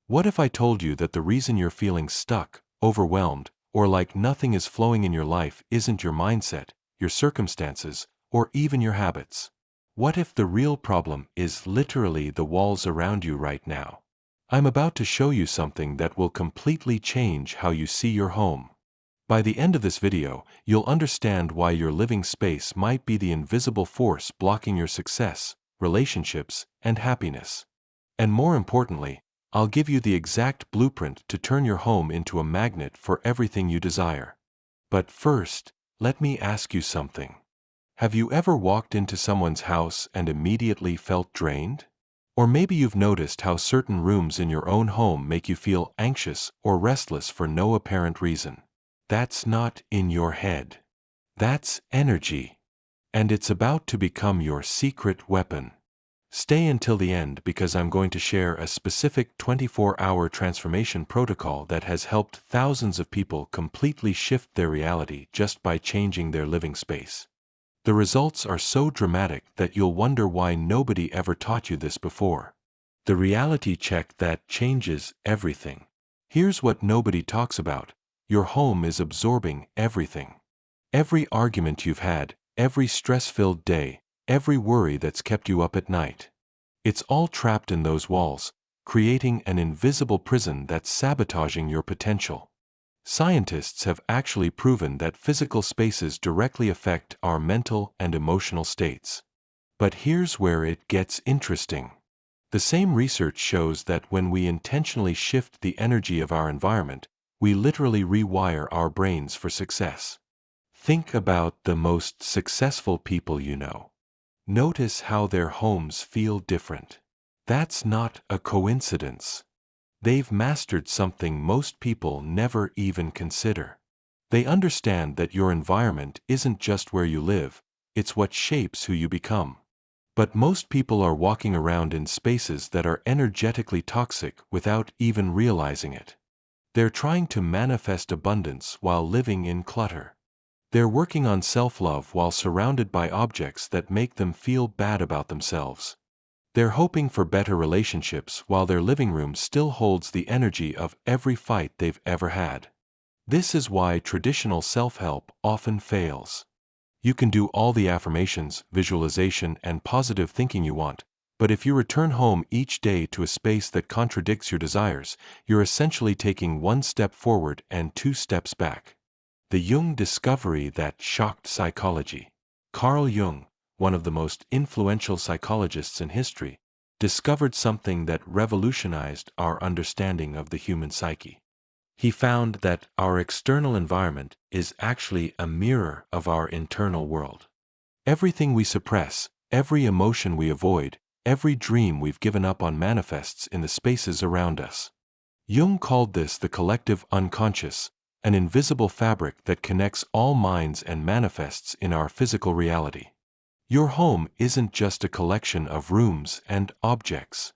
What if I told you that the reason you're feeling stuck, overwhelmed, or like nothing is flowing in your life isn't your mindset, your circumstances, or even your habits? What if the real problem is literally the walls around you right now? I'm about to show you something that will completely change how you see your home. By the end of this video, you'll understand why your living space might be the invisible force blocking your success, relationships, and happiness. And more importantly, I'll give you the exact blueprint to turn your home into a magnet for everything you desire. But first, let me ask you something. Have you ever walked into someone's house and immediately felt drained? Or maybe you've noticed how certain rooms in your own home make you feel anxious or restless for no apparent reason. That's not in your head. That's energy. And it's about to become your secret weapon. Stay until the end because I'm going to share a specific 24-hour transformation protocol that has helped thousands of people completely shift their reality just by changing their living space. The results are so dramatic that you'll wonder why nobody ever taught you this before. The reality check that changes everything. Here's what nobody talks about. Your home is absorbing everything. Every argument you've had, every stress-filled day, every worry that's kept you up at night. It's all trapped in those walls, creating an invisible prison that's sabotaging your potential. Scientists have actually proven that physical spaces directly affect our mental and emotional states. But here's where it gets interesting. The same research shows that when we intentionally shift the energy of our environment, we literally rewire our brains for success. Think about the most successful people you know. Notice how their homes feel different. That's not a coincidence. They've mastered something most people never even consider. They understand that your environment isn't just where you live, it's what shapes who you become. But most people are walking around in spaces that are energetically toxic without even realizing it. They're trying to manifest abundance while living in clutter. They're working on self-love while surrounded by objects that make them feel bad about themselves. They're hoping for better relationships while their living room still holds the energy of every fight they've ever had. This is why traditional self-help often fails. You can do all the affirmations, visualization, and positive thinking you want, but if you return home each day to a space that contradicts your desires, you're essentially taking one step forward and 2 steps back. The Jung discovery that shocked psychology. Carl Jung, one of the most influential psychologists in history, discovered something that revolutionized our understanding of the human psyche. He found that our external environment is actually a mirror of our internal world. Everything we suppress, every emotion we avoid, every dream we've given up on manifests in the spaces around us. Jung called this the collective unconscious, an invisible fabric that connects all minds and manifests in our physical reality. Your home isn't just a collection of rooms and objects.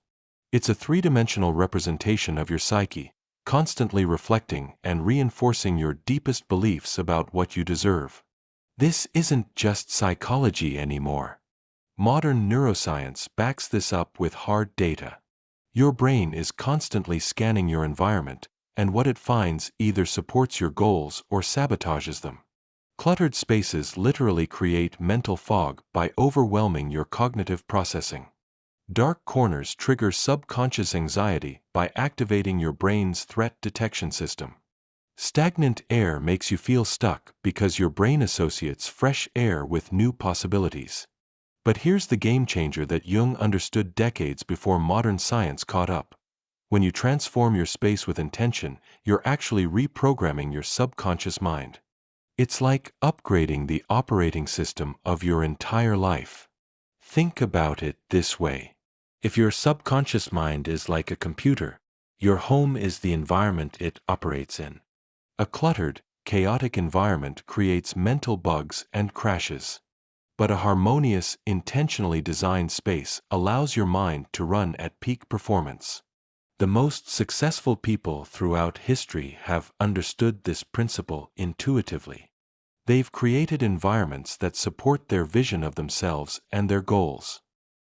It's a three-dimensional representation of your psyche, constantly reflecting and reinforcing your deepest beliefs about what you deserve. This isn't just psychology anymore. Modern neuroscience backs this up with hard data. Your brain is constantly scanning your environment, and what it finds either supports your goals or sabotages them. Cluttered spaces literally create mental fog by overwhelming your cognitive processing. Dark corners trigger subconscious anxiety by activating your brain's threat detection system. Stagnant air makes you feel stuck because your brain associates fresh air with new possibilities. But here's the game changer that Jung understood decades before modern science caught up. When you transform your space with intention, you're actually reprogramming your subconscious mind. It's like upgrading the operating system of your entire life. Think about it this way. If your subconscious mind is like a computer, your home is the environment it operates in. A cluttered, chaotic environment creates mental bugs and crashes. But a harmonious, intentionally designed space allows your mind to run at peak performance. The most successful people throughout history have understood this principle intuitively. They've created environments that support their vision of themselves and their goals.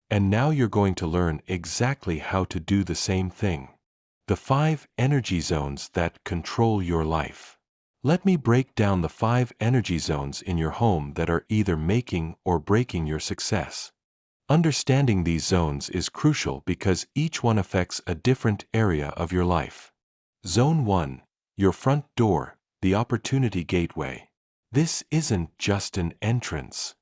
And now you're going to learn exactly how to do the same thing. The 5 energy zones that control your life. Let me break down the 5 energy zones in your home that are either making or breaking your success. Understanding these zones is crucial because each one affects a different area of your life. Zone 1, your front door, the opportunity gateway. This isn't just an entrance.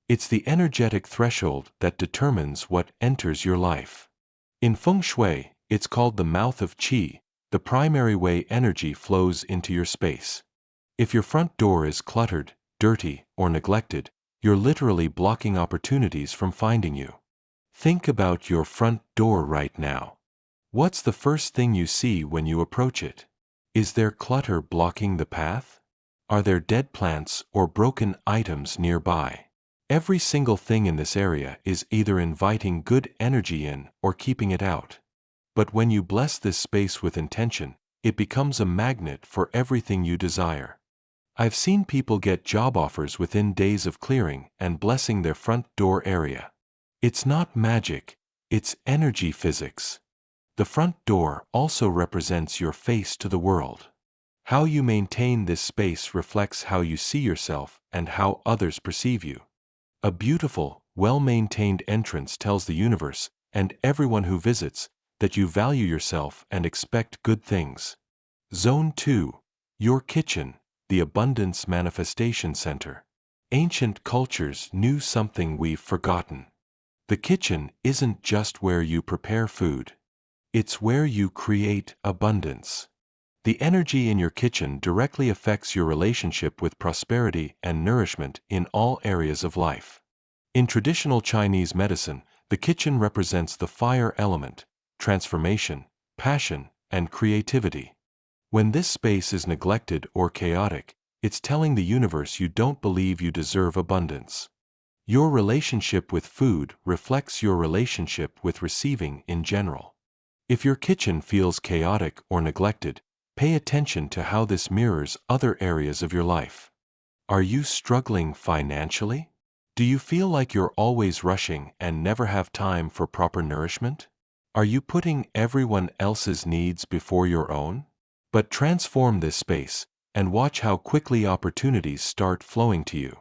It's the energetic threshold that determines what enters your life. In feng shui, it's called the mouth of qi, the primary way energy flows into your space. If your front door is cluttered, dirty, or neglected, you're literally blocking opportunities from finding you. Think about your front door right now. What's the first thing you see when you approach it? Is there clutter blocking the path? Are there dead plants or broken items nearby? Every single thing in this area is either inviting good energy in or keeping it out. But when you bless this space with intention, it becomes a magnet for everything you desire. I've seen people get job offers within days of clearing and blessing their front door area. It's not magic, it's energy physics. The front door also represents your face to the world. How you maintain this space reflects how you see yourself and how others perceive you. A beautiful, well-maintained entrance tells the universe and everyone who visits that you value yourself and expect good things. Zone 2, your kitchen, the abundance manifestation center. Ancient cultures knew something we've forgotten. The kitchen isn't just where you prepare food. It's where you create abundance. The energy in your kitchen directly affects your relationship with prosperity and nourishment in all areas of life. In traditional Chinese medicine, the kitchen represents the fire element, transformation, passion, and creativity. When this space is neglected or chaotic, it's telling the universe you don't believe you deserve abundance. Your relationship with food reflects your relationship with receiving in general. If your kitchen feels chaotic or neglected, pay attention to how this mirrors other areas of your life. Are you struggling financially? Do you feel like you're always rushing and never have time for proper nourishment? Are you putting everyone else's needs before your own? But transform this space and watch how quickly opportunities start flowing to you.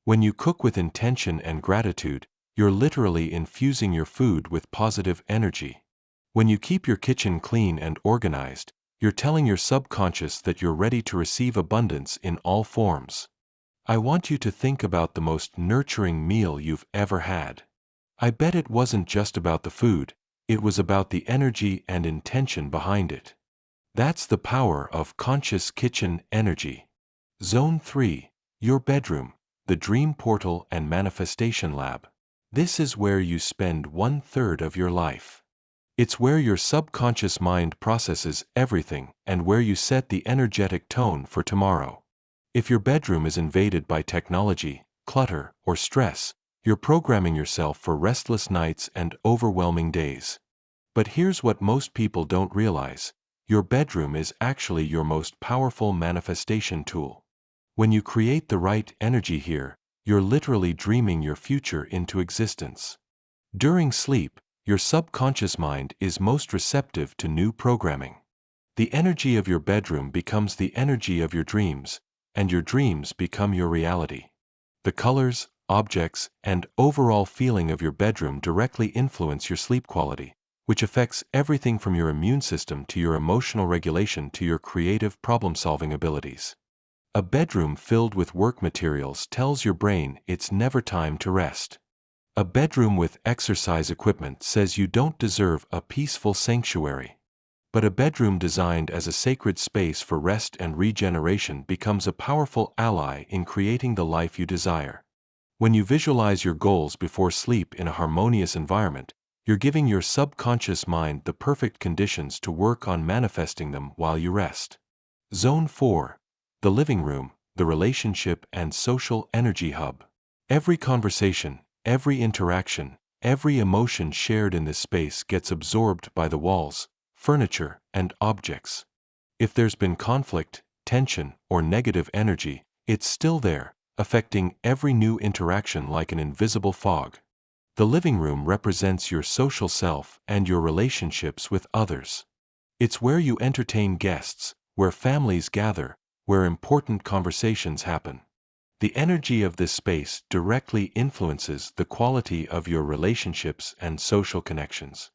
When you cook with intention and gratitude, you're literally infusing your food with positive energy. When you keep your kitchen clean and organized, you're telling your subconscious that you're ready to receive abundance in all forms. I want you to think about the most nurturing meal you've ever had. I bet it wasn't just about the food, it was about the energy and intention behind it. That's the power of conscious kitchen energy. Zone 3, your bedroom, the dream portal and manifestation lab. This is where you spend 1/3 of your life. It's where your subconscious mind processes everything and where you set the energetic tone for tomorrow. If your bedroom is invaded by technology, clutter, or stress, you're programming yourself for restless nights and overwhelming days. But here's what most people don't realize. Your bedroom is actually your most powerful manifestation tool. When you create the right energy here, you're literally dreaming your future into existence. During sleep, your subconscious mind is most receptive to new programming. The energy of your bedroom becomes the energy of your dreams, and your dreams become your reality. The colors, objects, and overall feeling of your bedroom directly influence your sleep quality, which affects everything from your immune system to your emotional regulation to your creative problem-solving abilities. A bedroom filled with work materials tells your brain it's never time to rest. A bedroom with exercise equipment says you don't deserve a peaceful sanctuary. But a bedroom designed as a sacred space for rest and regeneration becomes a powerful ally in creating the life you desire. When you visualize your goals before sleep in a harmonious environment, you're giving your subconscious mind the perfect conditions to work on manifesting them while you rest. Zone 4, the living room, the relationship and social energy hub. Every conversation, every interaction, every emotion shared in this space gets absorbed by the walls, furniture, and objects. If there's been conflict, tension, or negative energy, it's still there, affecting every new interaction like an invisible fog. The living room represents your social self and your relationships with others. It's where you entertain guests, where families gather, where important conversations happen. The energy of this space directly influences the quality of your relationships and social connections.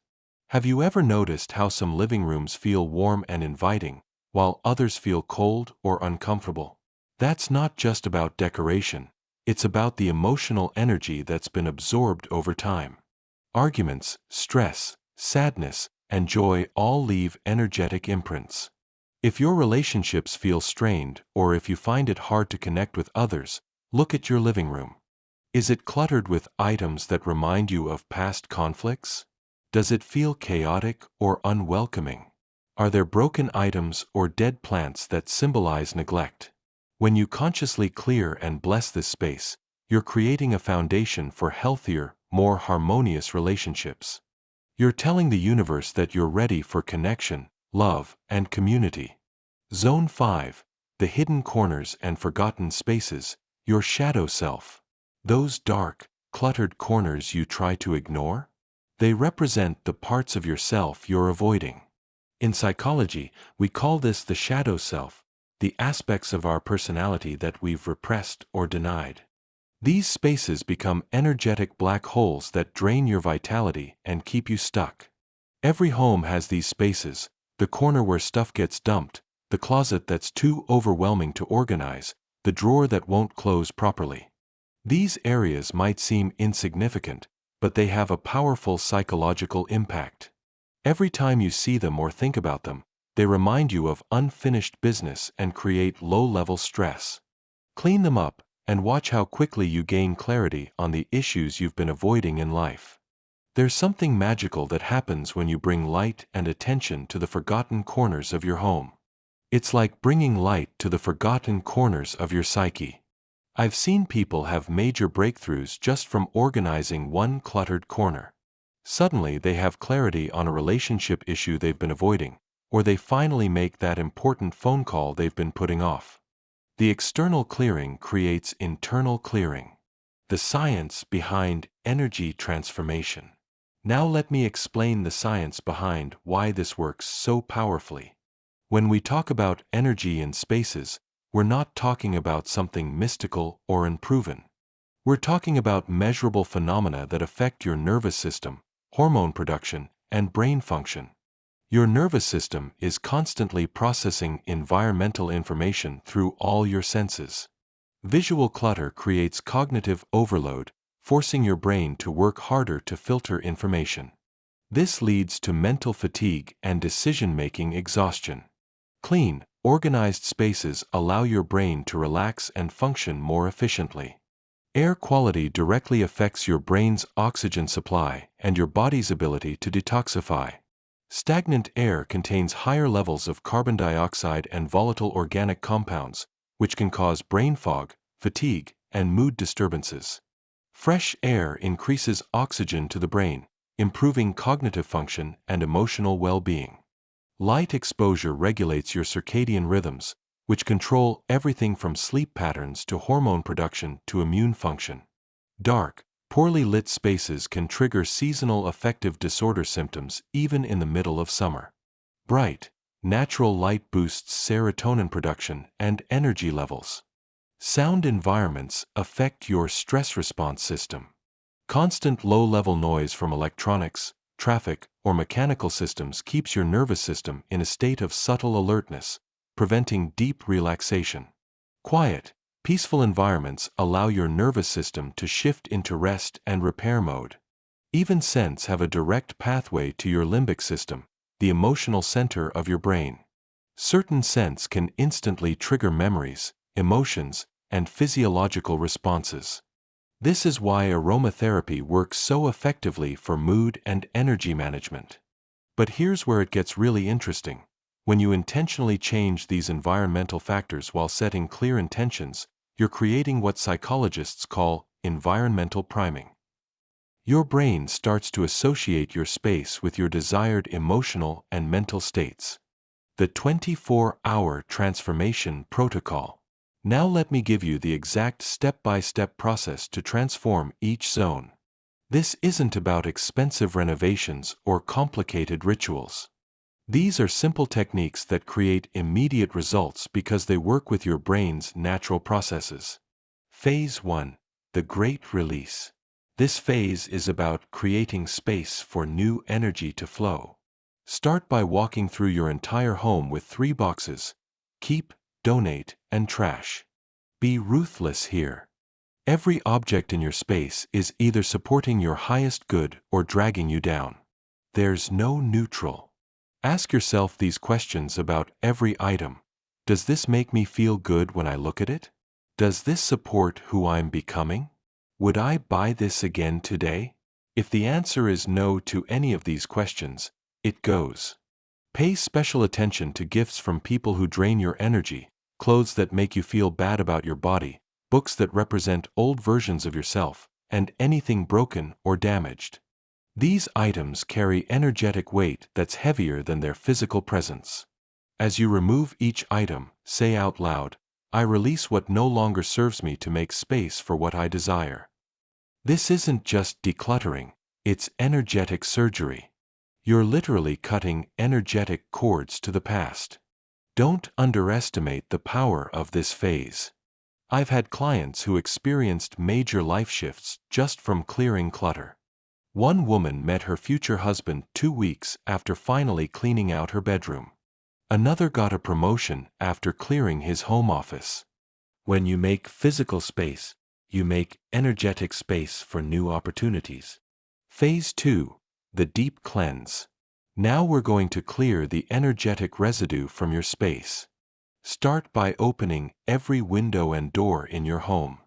Have you ever noticed how some living rooms feel warm and inviting, while others feel cold or uncomfortable? That's not just about decoration, it's about the emotional energy that's been absorbed over time. Arguments, stress, sadness, and joy all leave energetic imprints. If your relationships feel strained, or if you find it hard to connect with others, look at your living room. Is it cluttered with items that remind you of past conflicts? Does it feel chaotic or unwelcoming? Are there broken items or dead plants that symbolize neglect? When you consciously clear and bless this space, you're creating a foundation for healthier, more harmonious relationships. You're telling the universe that you're ready for connection, love, and community. Zone 5. The hidden corners and forgotten spaces, your shadow self. Those dark, cluttered corners you try to ignore? They represent the parts of yourself you're avoiding. In psychology, we call this the shadow self, the aspects of our personality that we've repressed or denied. These spaces become energetic black holes that drain your vitality and keep you stuck. Every home has these spaces, the corner where stuff gets dumped, the closet that's too overwhelming to organize, the drawer that won't close properly. These areas might seem insignificant, but they have a powerful psychological impact. Every time you see them or think about them, they remind you of unfinished business and create low-level stress. Clean them up, and watch how quickly you gain clarity on the issues you've been avoiding in life. There's something magical that happens when you bring light and attention to the forgotten corners of your home. It's like bringing light to the forgotten corners of your psyche. I've seen people have major breakthroughs just from organizing one cluttered corner. Suddenly they have clarity on a relationship issue they've been avoiding, or they finally make that important phone call they've been putting off. The external clearing creates internal clearing. The science behind energy transformation. Now let me explain the science behind why this works so powerfully. When we talk about energy in spaces, we're not talking about something mystical or unproven. We're talking about measurable phenomena that affect your nervous system, hormone production, and brain function. Your nervous system is constantly processing environmental information through all your senses. Visual clutter creates cognitive overload, forcing your brain to work harder to filter information. This leads to mental fatigue and decision-making exhaustion. Clean, organized spaces allow your brain to relax and function more efficiently. Air quality directly affects your brain's oxygen supply and your body's ability to detoxify. Stagnant air contains higher levels of carbon dioxide and volatile organic compounds, which can cause brain fog, fatigue, and mood disturbances. Fresh air increases oxygen to the brain, improving cognitive function and emotional well-being. Light exposure regulates your circadian rhythms, which control everything from sleep patterns to hormone production to immune function. Dark, poorly lit spaces can trigger seasonal affective disorder symptoms even in the middle of summer. Bright, natural light boosts serotonin production and energy levels. Sound environments affect your stress response system. Constant low-level noise from electronics, traffic, or mechanical systems keeps your nervous system in a state of subtle alertness, preventing deep relaxation. Quiet, peaceful environments allow your nervous system to shift into rest and repair mode. Even scents have a direct pathway to your limbic system, the emotional center of your brain. Certain scents can instantly trigger memories, emotions, and physiological responses. This is why aromatherapy works so effectively for mood and energy management. But here's where it gets really interesting. When you intentionally change these environmental factors while setting clear intentions, you're creating what psychologists call environmental priming. Your brain starts to associate your space with your desired emotional and mental states. The 24-hour transformation protocol. Now let me give you the exact step-by-step process to transform each zone. This isn't about expensive renovations or complicated rituals. These are simple techniques that create immediate results because they work with your brain's natural processes. Phase 1. The Great Release. This phase is about creating space for new energy to flow. Start by walking through your entire home with 3 boxes: keep, donate, and trash. Be ruthless here. Every object in your space is either supporting your highest good or dragging you down. There's no neutral. Ask yourself these questions about every item. Does this make me feel good when I look at it? Does this support who I'm becoming? Would I buy this again today? If the answer is no to any of these questions, it goes. Pay special attention to gifts from people who drain your energy, clothes that make you feel bad about your body, books that represent old versions of yourself, and anything broken or damaged. These items carry energetic weight that's heavier than their physical presence. As you remove each item, say out loud, "I release what no longer serves me to make space for what I desire." This isn't just decluttering, it's energetic surgery. You're literally cutting energetic cords to the past. Don't underestimate the power of this phase. I've had clients who experienced major life shifts just from clearing clutter. One woman met her future husband 2 weeks after finally cleaning out her bedroom. Another got a promotion after clearing his home office. When you make physical space, you make energetic space for new opportunities. Phase 2. The Deep Cleanse. Now we're going to clear the energetic residue from your space. Start by opening every window and door in your home.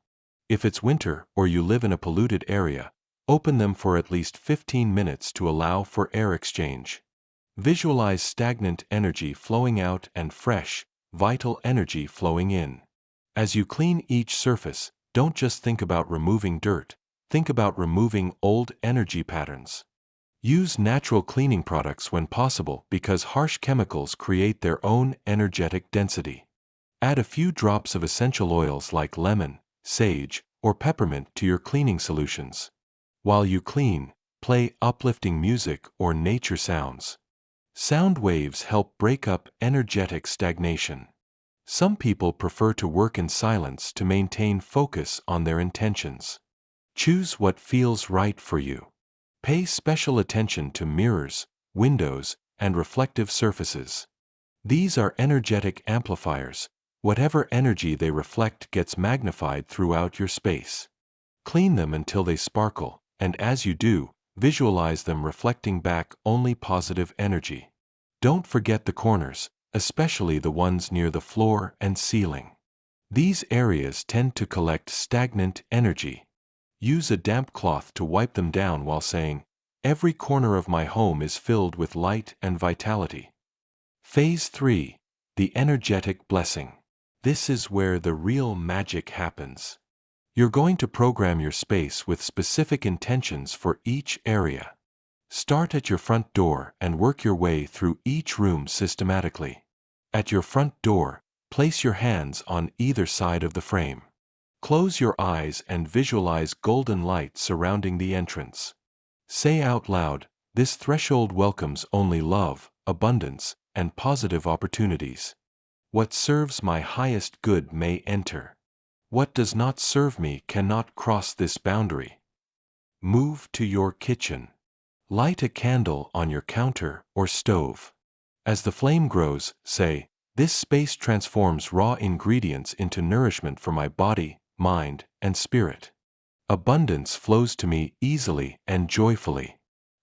If it's winter or you live in a polluted area, open them for at least 15 minutes to allow for air exchange. Visualize stagnant energy flowing out and fresh, vital energy flowing in. As you clean each surface, don't just think about removing dirt, think about removing old energy patterns. Use natural cleaning products when possible because harsh chemicals create their own energetic density. Add a few drops of essential oils like lemon, sage, or peppermint to your cleaning solutions. While you clean, play uplifting music or nature sounds. Sound waves help break up energetic stagnation. Some people prefer to work in silence to maintain focus on their intentions. Choose what feels right for you. Pay special attention to mirrors, windows, and reflective surfaces. These are energetic amplifiers. Whatever energy they reflect gets magnified throughout your space. Clean them until they sparkle, and as you do, visualize them reflecting back only positive energy. Don't forget the corners, especially the ones near the floor and ceiling. These areas tend to collect stagnant energy. Use a damp cloth to wipe them down while saying, "Every corner of my home is filled with light and vitality." Phase 3. The Energetic Blessing. This is where the real magic happens. You're going to program your space with specific intentions for each area. Start at your front door and work your way through each room systematically. At your front door, place your hands on either side of the frame. Close your eyes and visualize golden light surrounding the entrance. Say out loud, "This threshold welcomes only love, abundance, and positive opportunities. What serves my highest good may enter. What does not serve me cannot cross this boundary." Move to your kitchen. Light a candle on your counter or stove. As the flame grows, say, "This space transforms raw ingredients into nourishment for my body, mind, and spirit. Abundance flows to me easily and joyfully.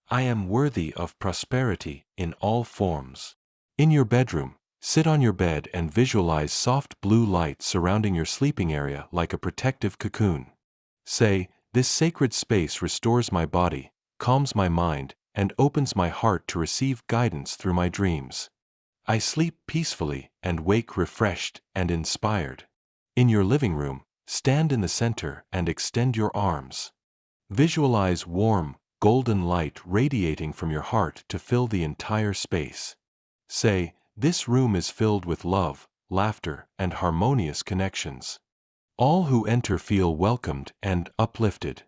I am worthy of prosperity in all forms." In your bedroom, sit on your bed and visualize soft blue light surrounding your sleeping area like a protective cocoon. Say, "This sacred space restores my body, calms my mind, and opens my heart to receive guidance through my dreams. I sleep peacefully and wake refreshed and inspired." In your living room, stand in the center and extend your arms. Visualize warm, golden light radiating from your heart to fill the entire space. Say, "This room is filled with love, laughter, and harmonious connections. All who enter feel welcomed and uplifted.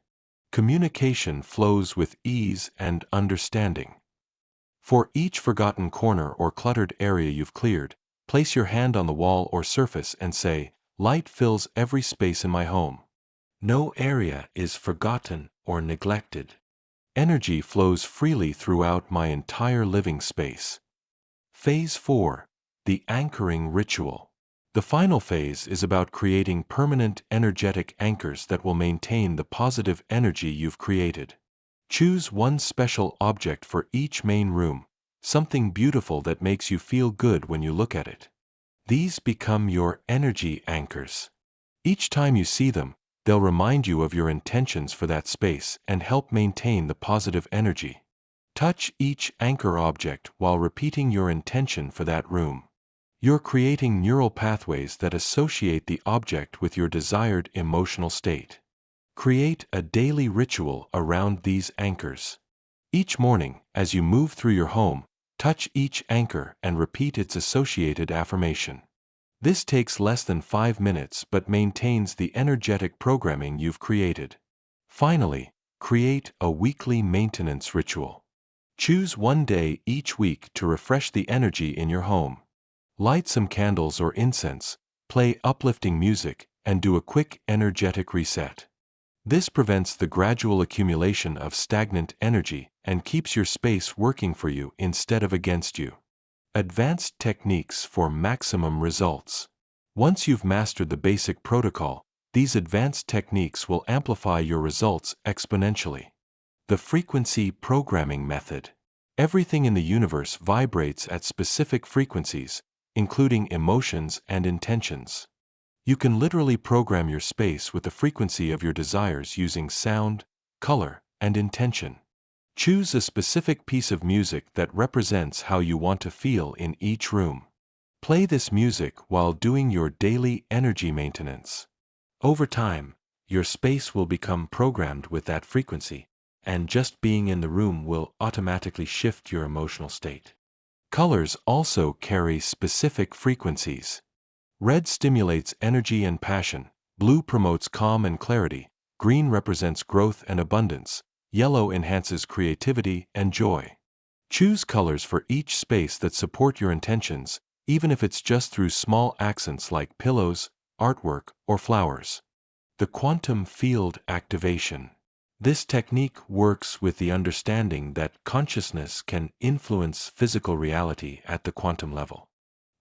Communication flows with ease and understanding." For each forgotten corner or cluttered area you've cleared, place your hand on the wall or surface and say, "Light fills every space in my home. No area is forgotten or neglected. Energy flows freely throughout my entire living space." Phase 4. The Anchoring Ritual. The final phase is about creating permanent energetic anchors that will maintain the positive energy you've created. Choose one special object for each main room, something beautiful that makes you feel good when you look at it. These become your energy anchors. Each time you see them, they'll remind you of your intentions for that space and help maintain the positive energy. Touch each anchor object while repeating your intention for that room. You're creating neural pathways that associate the object with your desired emotional state. Create a daily ritual around these anchors. Each morning, as you move through your home, touch each anchor and repeat its associated affirmation. This takes less than 5 minutes but maintains the energetic programming you've created. Finally, create a weekly maintenance ritual. Choose one day each week to refresh the energy in your home. Light some candles or incense, play uplifting music, and do a quick energetic reset. This prevents the gradual accumulation of stagnant energy and keeps your space working for you instead of against you. Advanced techniques for maximum results. Once you've mastered the basic protocol, these advanced techniques will amplify your results exponentially. The frequency programming method. Everything in the universe vibrates at specific frequencies, including emotions and intentions. You can literally program your space with the frequency of your desires using sound, color, and intention. Choose a specific piece of music that represents how you want to feel in each room. Play this music while doing your daily energy maintenance. Over time, your space will become programmed with that frequency, and just being in the room will automatically shift your emotional state. Colors also carry specific frequencies. Red stimulates energy and passion, blue promotes calm and clarity, green represents growth and abundance, yellow enhances creativity and joy. Choose colors for each space that support your intentions, even if it's just through small accents like pillows, artwork, or flowers. The quantum field activation. This technique works with the understanding that consciousness can influence physical reality at the quantum level.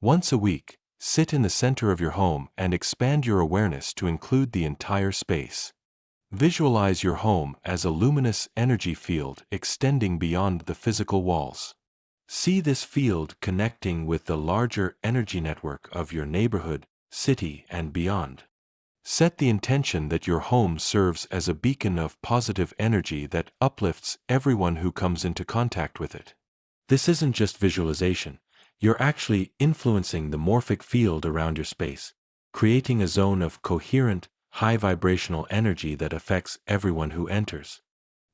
Once a week, sit in the center of your home and expand your awareness to include the entire space. Visualize your home as a luminous energy field extending beyond the physical walls. See this field connecting with the larger energy network of your neighborhood, city, and beyond. Set the intention that your home serves as a beacon of positive energy that uplifts everyone who comes into contact with it. This isn't just visualization. You're actually influencing the morphic field around your space, creating a zone of coherent, high vibrational energy that affects everyone who enters.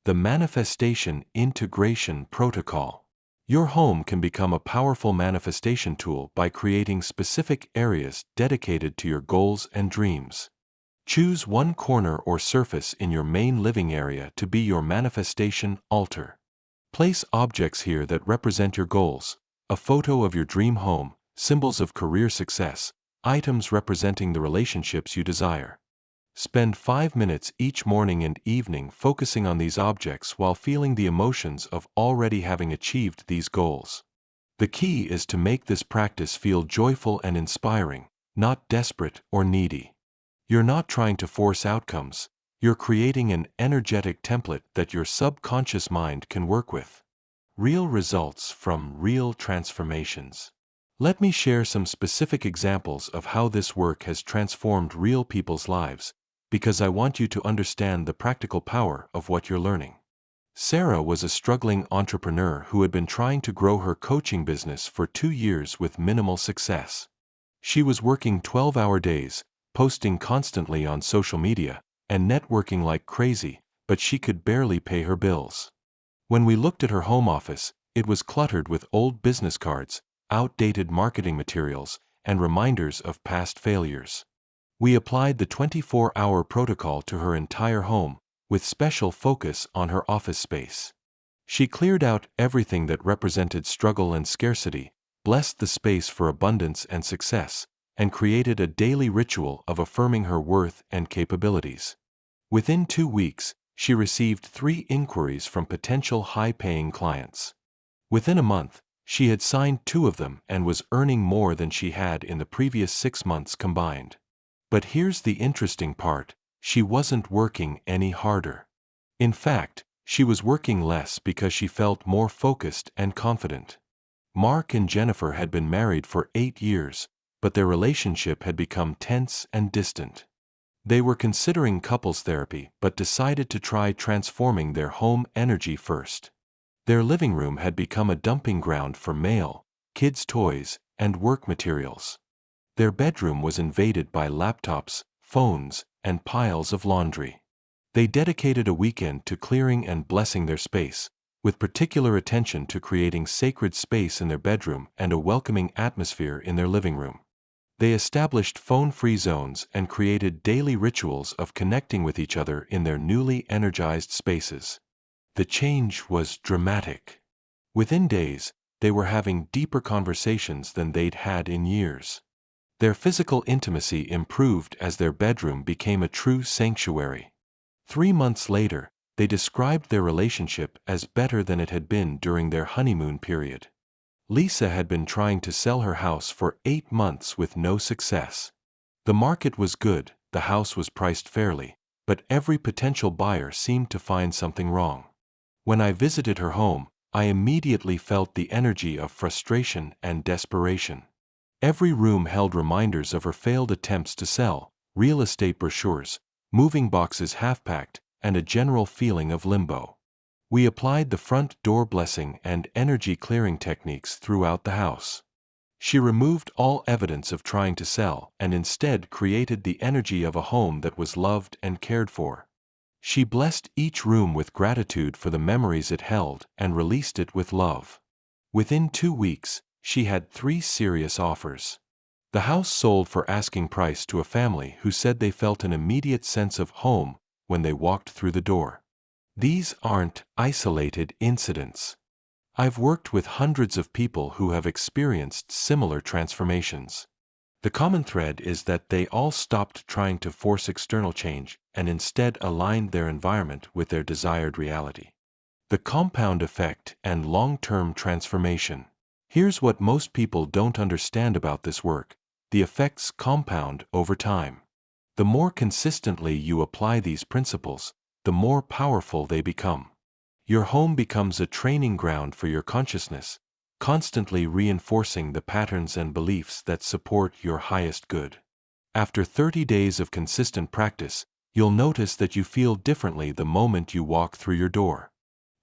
The Manifestation Integration Protocol. Your home can become a powerful manifestation tool by creating specific areas dedicated to your goals and dreams. Choose one corner or surface in your main living area to be your manifestation altar. Place objects here that represent your goals: a photo of your dream home, symbols of career success, items representing the relationships you desire. Spend 5 minutes each morning and evening focusing on these objects while feeling the emotions of already having achieved these goals. The key is to make this practice feel joyful and inspiring, not desperate or needy. You're not trying to force outcomes, you're creating an energetic template that your subconscious mind can work with. Real results from real transformations. Let me share some specific examples of how this work has transformed real people's lives, because I want you to understand the practical power of what you're learning. Sarah was a struggling entrepreneur who had been trying to grow her coaching business for 2 years with minimal success. She was working 12-hour days, posting constantly on social media, and networking like crazy, but she could barely pay her bills. When we looked at her home office, it was cluttered with old business cards, outdated marketing materials, and reminders of past failures. We applied the 24-hour protocol to her entire home, with special focus on her office space. She cleared out everything that represented struggle and scarcity, blessed the space for abundance and success, and created a daily ritual of affirming her worth and capabilities. Within 2 weeks, she received 3 inquiries from potential high-paying clients. Within a month, she had signed 2 of them and was earning more than she had in the previous 6 months combined. But here's the interesting part: she wasn't working any harder. In fact, she was working less because she felt more focused and confident. Mark and Jennifer had been married for 8 years, but their relationship had become tense and distant. They were considering couples therapy but decided to try transforming their home energy first. Their living room had become a dumping ground for mail, kids' toys, and work materials. Their bedroom was invaded by laptops, phones, and piles of laundry. They dedicated a weekend to clearing and blessing their space, with particular attention to creating sacred space in their bedroom and a welcoming atmosphere in their living room. They established phone-free zones and created daily rituals of connecting with each other in their newly energized spaces. The change was dramatic. Within days, they were having deeper conversations than they'd had in years. Their physical intimacy improved as their bedroom became a true sanctuary. 3 months later, they described their relationship as better than it had been during their honeymoon period. Lisa had been trying to sell her house for 8 months with no success. The market was good, the house was priced fairly, but every potential buyer seemed to find something wrong. When I visited her home, I immediately felt the energy of frustration and desperation. Every room held reminders of her failed attempts to sell, real estate brochures, moving boxes half-packed, and a general feeling of limbo. We applied the front door blessing and energy clearing techniques throughout the house. She removed all evidence of trying to sell and instead created the energy of a home that was loved and cared for. She blessed each room with gratitude for the memories it held and released it with love. Within 2 weeks, she had 3 serious offers. The house sold for asking price to a family who said they felt an immediate sense of home when they walked through the door. These aren't isolated incidents. I've worked with hundreds of people who have experienced similar transformations. The common thread is that they all stopped trying to force external change and instead aligned their environment with their desired reality. The compound effect and long-term transformation. Here's what most people don't understand about this work: the effects compound over time. The more consistently you apply these principles, the more powerful they become. Your home becomes a training ground for your consciousness, constantly reinforcing the patterns and beliefs that support your highest good. After 30 days of consistent practice, you'll notice that you feel differently the moment you walk through your door.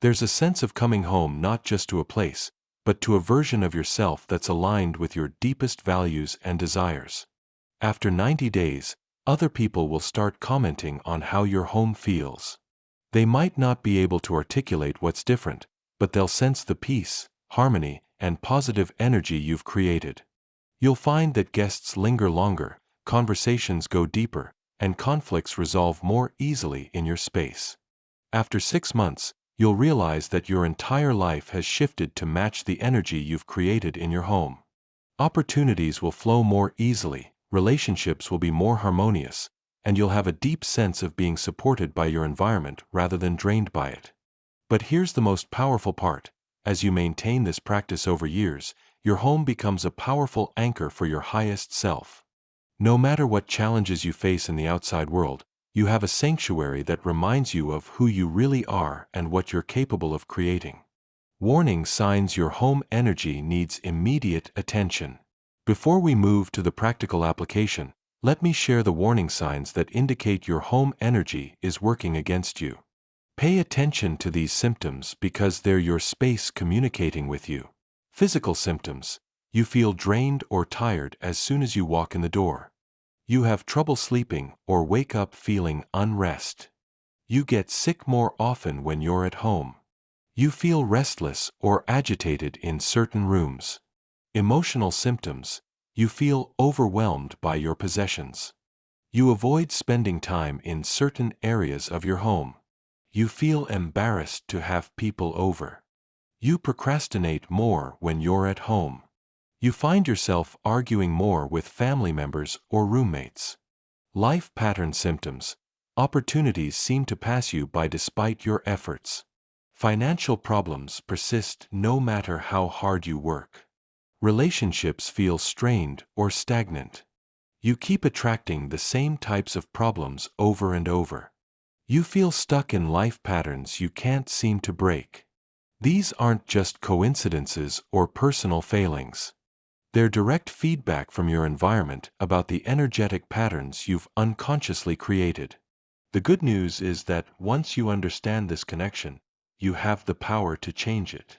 There's a sense of coming home not just to a place, but to a version of yourself that's aligned with your deepest values and desires. After 90 days, other people will start commenting on how your home feels. They might not be able to articulate what's different, but they'll sense the peace, harmony, and positive energy you've created. You'll find that guests linger longer, conversations go deeper, and conflicts resolve more easily in your space. After 6 months, you'll realize that your entire life has shifted to match the energy you've created in your home. Opportunities will flow more easily, relationships will be more harmonious, and you'll have a deep sense of being supported by your environment rather than drained by it. But here's the most powerful part: as you maintain this practice over years, your home becomes a powerful anchor for your highest self. No matter what challenges you face in the outside world, you have a sanctuary that reminds you of who you really are and what you're capable of creating. Warning signs: your home energy needs immediate attention. Before we move to the practical application, let me share the warning signs that indicate your home energy is working against you. Pay attention to these symptoms because they're your space communicating with you. Physical symptoms: you feel drained or tired as soon as you walk in the door. You have trouble sleeping or wake up feeling unrest. You get sick more often when you're at home. You feel restless or agitated in certain rooms. Emotional symptoms: you feel overwhelmed by your possessions. You avoid spending time in certain areas of your home. You feel embarrassed to have people over. You procrastinate more when you're at home. You find yourself arguing more with family members or roommates. Life pattern symptoms. Opportunities seem to pass you by despite your efforts. Financial problems persist no matter how hard you work. Relationships feel strained or stagnant. You keep attracting the same types of problems over and over. You feel stuck in life patterns you can't seem to break. These aren't just coincidences or personal failings. They're direct feedback from your environment about the energetic patterns you've unconsciously created. The good news is that once you understand this connection, you have the power to change it.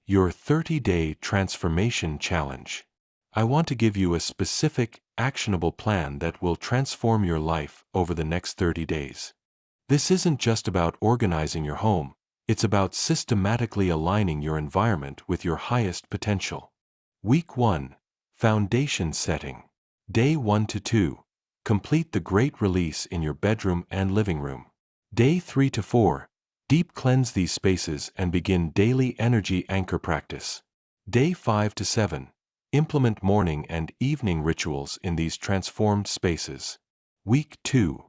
Your 30-day transformation challenge. I want to give you a specific, actionable plan that will transform your life over the next 30 days. This isn't just about organizing your home, it's about systematically aligning your environment with your highest potential. Week 1. Foundation setting. Day 1 to 2. Complete the great release in your bedroom and living room. Day 3 to 4. Deep cleanse these spaces and begin daily energy anchor practice. Day 5 to 7. Implement morning and evening rituals in these transformed spaces. Week 2.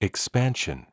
Expansion.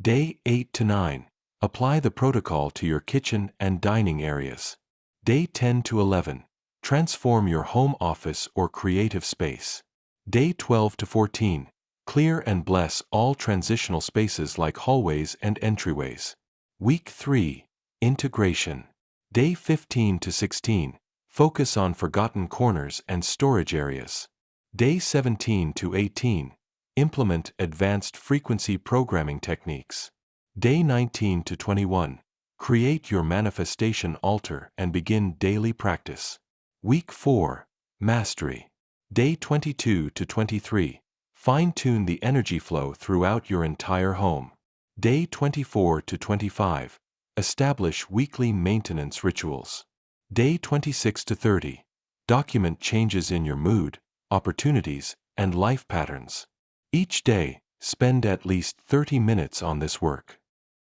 Day 8 to 9. Apply the protocol to your kitchen and dining areas. Day 10 to 11. Transform your home office or creative space. Day 12 to 14. Clear and bless all transitional spaces like hallways and entryways. Week 3. Integration. Day 15 to 16. Focus on forgotten corners and storage areas. Day 17 to 18. Implement advanced frequency programming techniques. Day 19 to 21. Create your manifestation altar and begin daily practice. Week 4. Mastery. Day 22 to 23. Fine-tune the energy flow throughout your entire home. Day 24 to 25. Establish weekly maintenance rituals. Day 26 to 30. Document changes in your mood, opportunities, and life patterns. Each day, spend at least 30 minutes on this work.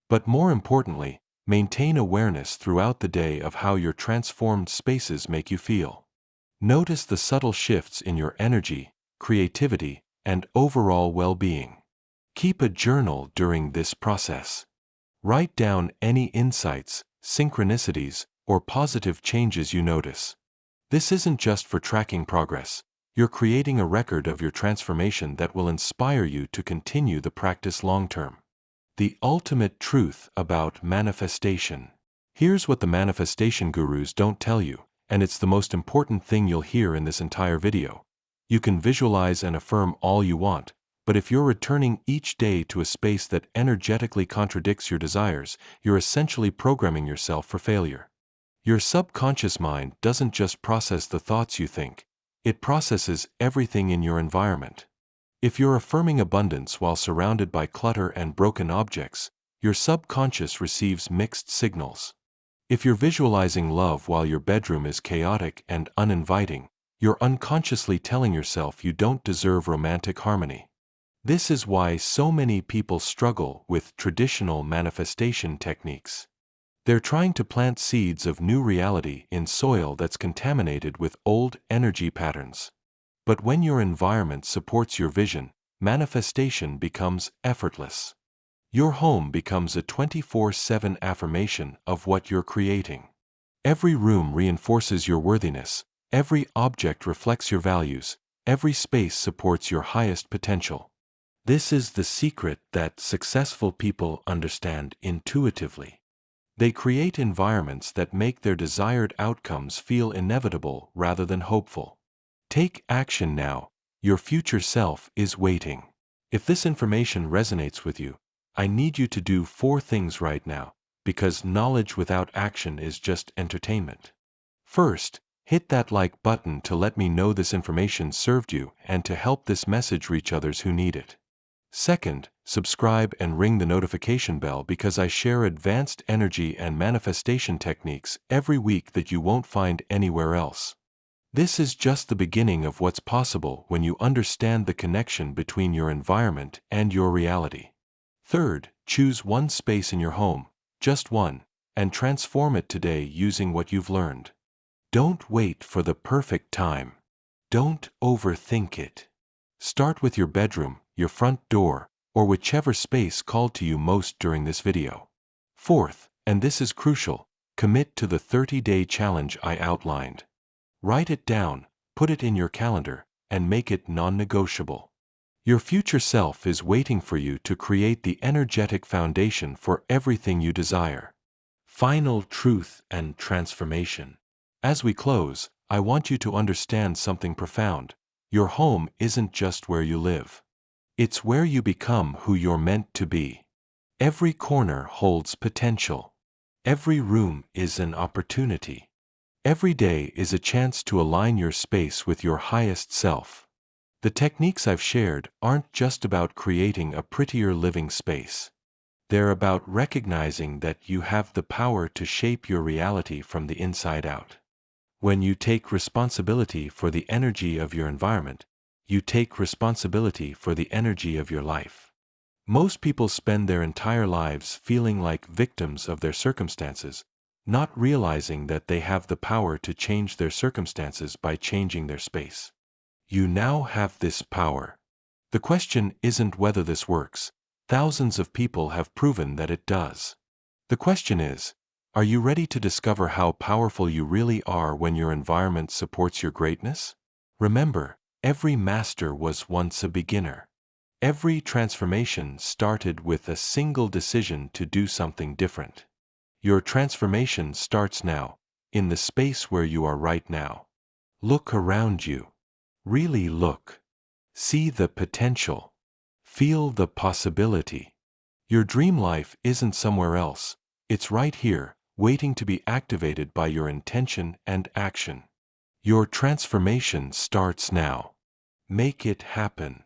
But more importantly, maintain awareness throughout the day of how your transformed spaces make you feel. Notice the subtle shifts in your energy, creativity, and overall well-being. Keep a journal during this process. Write down any insights, synchronicities, or positive changes you notice. This isn't just for tracking progress. You're creating a record of your transformation that will inspire you to continue the practice long-term. The ultimate truth about manifestation. Here's what the manifestation gurus don't tell you, and it's the most important thing you'll hear in this entire video. You can visualize and affirm all you want, but if you're returning each day to a space that energetically contradicts your desires, you're essentially programming yourself for failure. Your subconscious mind doesn't just process the thoughts you think, it processes everything in your environment. If you're affirming abundance while surrounded by clutter and broken objects, your subconscious receives mixed signals. If you're visualizing love while your bedroom is chaotic and uninviting, you're unconsciously telling yourself you don't deserve romantic harmony. This is why so many people struggle with traditional manifestation techniques. They're trying to plant seeds of new reality in soil that's contaminated with old energy patterns. But when your environment supports your vision, manifestation becomes effortless. Your home becomes a 24/7 affirmation of what you're creating. Every room reinforces your worthiness, every object reflects your values, every space supports your highest potential. This is the secret that successful people understand intuitively. They create environments that make their desired outcomes feel inevitable rather than hopeful. Take action now. Your future self is waiting. If this information resonates with you, I need you to do 4 things right now, because knowledge without action is just entertainment. First, hit that like button to let me know this information served you and to help this message reach others who need it. Second, subscribe and ring the notification bell because I share advanced energy and manifestation techniques every week that you won't find anywhere else. This is just the beginning of what's possible when you understand the connection between your environment and your reality. Third, Choose one space in your home, just one, and transform it today using what you've learned. Don't wait for the perfect time. Don't overthink it. Start with your bedroom, your front door, or whichever space called to you most during this video. Fourth, and this is crucial, commit to the 30-day challenge I outlined. Write it down, put it in your calendar, and make it non-negotiable. Your future self is waiting for you to create the energetic foundation for everything you desire. Final truth and transformation. As we close, I want you to understand something profound. Your home isn't just where you live. It's where you become who you're meant to be. Every corner holds potential. Every room is an opportunity. Every day is a chance to align your space with your highest self. The techniques I've shared aren't just about creating a prettier living space. They're about recognizing that you have the power to shape your reality from the inside out. When you take responsibility for the energy of your environment, you take responsibility for the energy of your life. Most people spend their entire lives feeling like victims of their circumstances, not realizing that they have the power to change their circumstances by changing their space. You now have this power. The question isn't whether this works. Thousands of people have proven that it does. The question is, are you ready to discover how powerful you really are when your environment supports your greatness? Remember, every master was once a beginner. Every transformation started with a single decision to do something different. Your transformation starts now, in the space where you are right now. Look around you. Really look. See the potential. Feel the possibility. Your dream life isn't somewhere else. It's right here, waiting to be activated by your intention and action. Your transformation starts now. Make it happen.